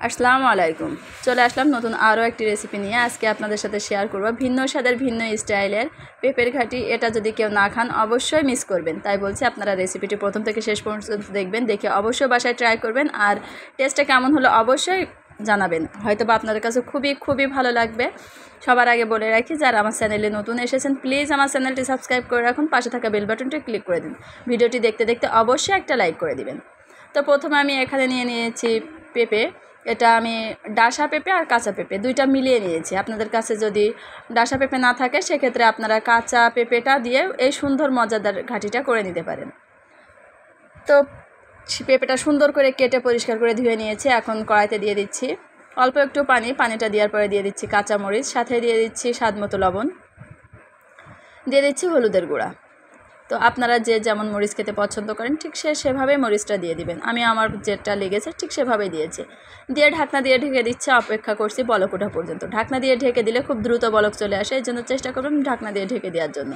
আসসালামু আলাইকুম। চলে আসলাম নতুন আরও একটি রেসিপি নিয়ে। আজকে আপনাদের সাথে শেয়ার করব ভিন্ন স্বাদের ভিন্ন স্টাইলের পেঁপের ঘাটি। এটা যদি কেউ না খান অবশ্যই মিস করবেন, তাই বলছি আপনারা রেসিপিটি প্রথম থেকে শেষ পর্যন্ত দেখবেন, দেখে অবশ্যই বাসায় ট্রাই করবেন আর টেস্টটা কেমন হলো অবশ্যই জানাবেন। হয়তো বা আপনাদের কাছে খুবই ভালো লাগবে। সবার আগে বলে রাখি, যারা আমার চ্যানেলে নতুন এসেছেন প্লিজ আমার চ্যানেলটি সাবস্ক্রাইব করে রাখুন, পাশে থাকা বেল বাটনটি ক্লিক করে দিন। ভিডিওটি দেখতে দেখতে অবশ্যই একটা লাইক করে দিবেন। তো প্রথমে আমি এখানে নিয়েছি পেঁপে। এটা আমি ডাসা পেঁপে আর কাঁচা পেঁপে দুইটা মিলিয়ে নিয়েছি। আপনাদের কাছে যদি ডাসা পেঁপে না থাকে সেক্ষেত্রে আপনারা কাঁচা পেঁপেটা দিয়ে এই সুন্দর মজাদার ঘাটিটা করে নিতে পারেন। তো পেঁপেটা সুন্দর করে কেটে পরিষ্কার করে ধুয়ে নিয়েছি। এখন কড়াইতে দিয়ে দিচ্ছি অল্প একটু পানিটা দেওয়ার পরে দিয়ে দিচ্ছি কাঁচামরিচ, সাথে দিয়ে দিচ্ছি স্বাদ মতো লবণ, দিয়ে দিচ্ছি হলুদের গুঁড়া। তো আপনারা যে যেমন মরিচ খেতে পছন্দ করেন ঠিক সেভাবে মরিচটা দিয়ে দিবেন। আমি আমার যেটা লেগেছে ঠিক সেভাবেই দিয়েছি। দিয়ে ঢাকনা দিয়ে ঢেকে দিচ্ছি, অপেক্ষা করছি বলক ওঠা পর্যন্ত। ঢাকনা দিয়ে ঢেকে দিলে খুব দ্রুত বলক চলে আসে, এই জন্য চেষ্টা করবেন ঢাকনা দিয়ে ঢেকে দেওয়ার জন্য।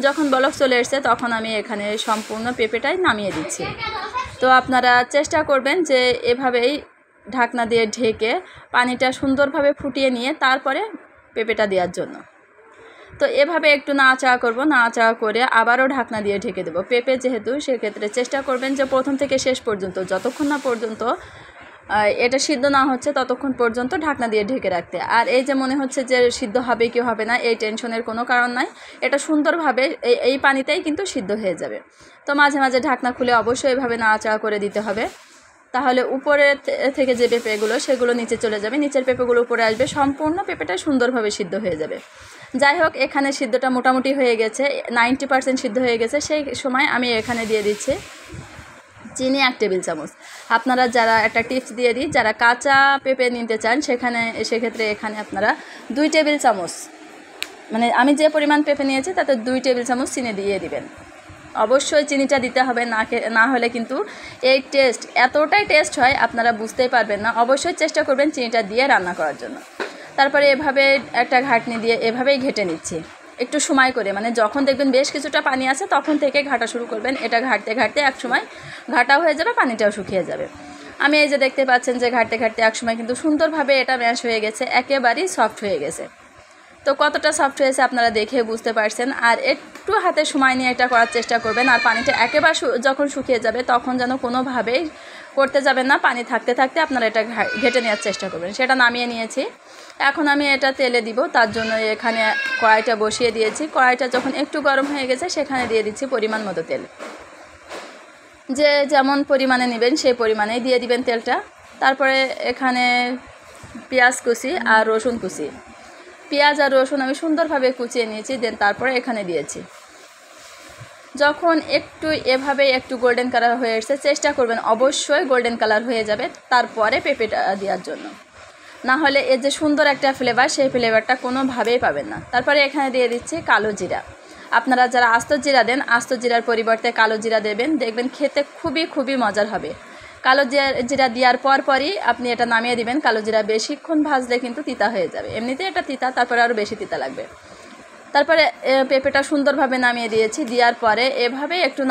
যখন বলক চলে এসছে তখন আমি এখানে সম্পূর্ণ পেঁপেটাই নামিয়ে দিচ্ছি। তো আপনারা চেষ্টা করবেন যে এভাবেই ঢাকনা দিয়ে ঢেকে পানিটা সুন্দরভাবে ফুটিয়ে নিয়ে তারপরে পেঁপেটা দেওয়ার জন্য। তো এভাবে একটু নাড়াচাড়া করব, নাড়াচাড়া করে আবারও ঢাকনা দিয়ে ঢেকে দেবো। পেঁপে যেহেতু, সেক্ষেত্রে চেষ্টা করবেন যে প্রথম থেকে শেষ পর্যন্ত যতক্ষণ না পর্যন্ত এটা সিদ্ধ না হচ্ছে ততক্ষণ পর্যন্ত ঢাকনা দিয়ে ঢেকে রাখতে। আর এই যে মনে হচ্ছে যে সিদ্ধ হবে কি হবে না, এই টেনশনের কোনো কারণ নাই। এটা সুন্দরভাবে এই পানিতেই কিন্তু সিদ্ধ হয়ে যাবে। তো মাঝে মাঝে ঢাকনা খুলে অবশ্যই এভাবে নাড়াচাড়া করে দিতে হবে, তাহলে উপরে থেকে যে পেঁপেগুলো সেগুলো নিচে চলে যাবে, নিচের পেঁপেগুলো উপরে আসবে, সম্পূর্ণ পেঁপেটা সুন্দরভাবে সিদ্ধ হয়ে যাবে। যাই হোক, এখানে সিদ্ধটা মোটামুটি হয়ে গেছে, 90% সিদ্ধ হয়ে গেছে। সেই সময় আমি এখানে দিয়ে দিচ্ছি চিনি 1 টেবিল চামচ। আপনারা যারা একটা টিপস দিয়ে দিই, যারা কাঁচা পেঁপে নিতে চান সেক্ষেত্রে এখানে আপনারা 2 টেবিল চামচ, মানে আমি যে পরিমাণ পেঁপে নিয়েছি তাতে 2 টেবিল চামচ চিনি দিয়ে দিবেন। অবশ্যই চিনিটা দিতে হবে, না হলে কিন্তু এই এতটাই টেস্ট হয় আপনারা বুঝতেই পারবেন না। অবশ্যই চেষ্টা করবেন চিনিটা দিয়ে রান্না করার জন্য। তারপরে এভাবে একটা ঘাটনি দিয়ে এভাবেই ঘেটে নিচ্ছি একটু সময় করে, মানে যখন দেখবেন বেশ কিছুটা পানি আছে তখন থেকে ঘাটা শুরু করবেন। এটা ঘাটতে ঘাটতে এক সময় ঘাটাও হয়ে যাবে, পানিটাও শুকিয়ে যাবে। আমি এই যে দেখতে পাচ্ছেন যে ঘাটতে ঘাটতে এক সময় কিন্তু সুন্দরভাবে এটা ম্যাশ হয়ে গেছে, একেবারেই সফট হয়ে গেছে। তো কতটা সফট হয়েছে আপনারা দেখে বুঝতে পারছেন। আর একটু হাতে সময় নিয়ে এটা করার চেষ্টা করবেন। আর পানিটা একেবারে যখন শুকিয়ে যাবে তখন যেন কোনোভাবেই করতে যাবেন না, পানি থাকতে থাকতে আপনারা এটা ঘেটে নেওয়ার চেষ্টা করবেন। সেটা নামিয়ে নিয়েছি, এখন আমি এটা তেলে দিব। তার জন্য এখানে কড়াইটা বসিয়ে দিয়েছি। কড়াইটা যখন একটু গরম হয়ে গেছে সেখানে দিয়ে দিচ্ছি পরিমাণ মতো তেল। যে যেমন পরিমাণে নেবেন সেই পরিমাণেই দিয়ে দিবেন তেলটা। তারপরে এখানে পেঁয়াজ কুচি আর রসুন কুচি, পেঁয়াজ আর রসুন আমি সুন্দরভাবে কুচিয়ে নিয়েছি, দেন তারপরে এখানে দিয়েছি। যখন এভাবে একটু গোল্ডেন কালার হয়ে এসেছে, চেষ্টা করবেন অবশ্যই গোল্ডেন কালার হয়ে যাবে তারপরে পেঁপেটা দেওয়ার জন্য, না হলে এর যে সুন্দর একটা ফ্লেভার সেই ফ্লেভারটা কোনোভাবেই পাবেন না। তারপরে এখানে দিয়ে দিচ্ছি কালো জিরা। আপনারা যারা আস্ত জিরা দেন, আস্ত জিরার পরিবর্তে কালো জিরা দেবেন, দেখবেন খেতে খুবই মজার হবে। কালো জিরা দেওয়ার পরই আপনি এটা নামিয়ে দিবেন। কালো জিরা বেশিক্ষণ ভাজলে কিন্তু তিতা হয়ে যাবে, এমনিতে এটা তিতা, তারপরে আরও বেশি তিতা লাগবে। তারপরে পেঁপেটা সুন্দরভাবে নামিয়ে দিয়েছি। দেওয়ার পরে এভাবে একটু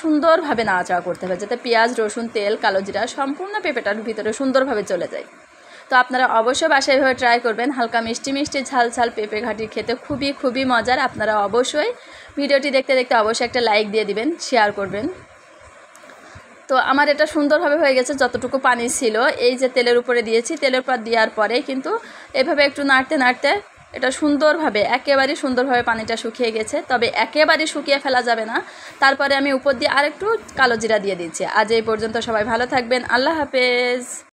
সুন্দরভাবে নাড়াচাড়া করতে হবে, যাতে পেঁয়াজ রসুন তেল কালো জিরা সম্পূর্ণ পেঁপেটার ভিতরে সুন্দরভাবে চলে যায়। তো আপনারা অবশ্যই বাসায় এভাবে ট্রাই করবেন। হালকা মিষ্টি ঝাল পেঁপে ঘাটি খেতে খুবই মজার। আপনারা অবশ্যই ভিডিওটি দেখতে দেখতে অবশ্যই একটা লাইক দিয়ে দিবেন, শেয়ার করবেন। তো আমার এটা সুন্দরভাবে হয়ে গেছে। যতটুকু পানি ছিল এই যে তেলের উপরে দিয়েছি, তেলের উপর দেওয়ার পরে কিন্তু এভাবে একটু নাড়তে এটা একেবারেই সুন্দরভাবে পানিটা শুকিয়ে গেছে। তবে একেবারেই শুকিয়ে ফেলা যাবে না। তারপরে আমি উপর দিয়ে আরেকটু কালো জিরা দিয়ে দিচ্ছি। আজ এই পর্যন্ত, সবাই ভালো থাকবেন, আল্লাহ হাফেজ।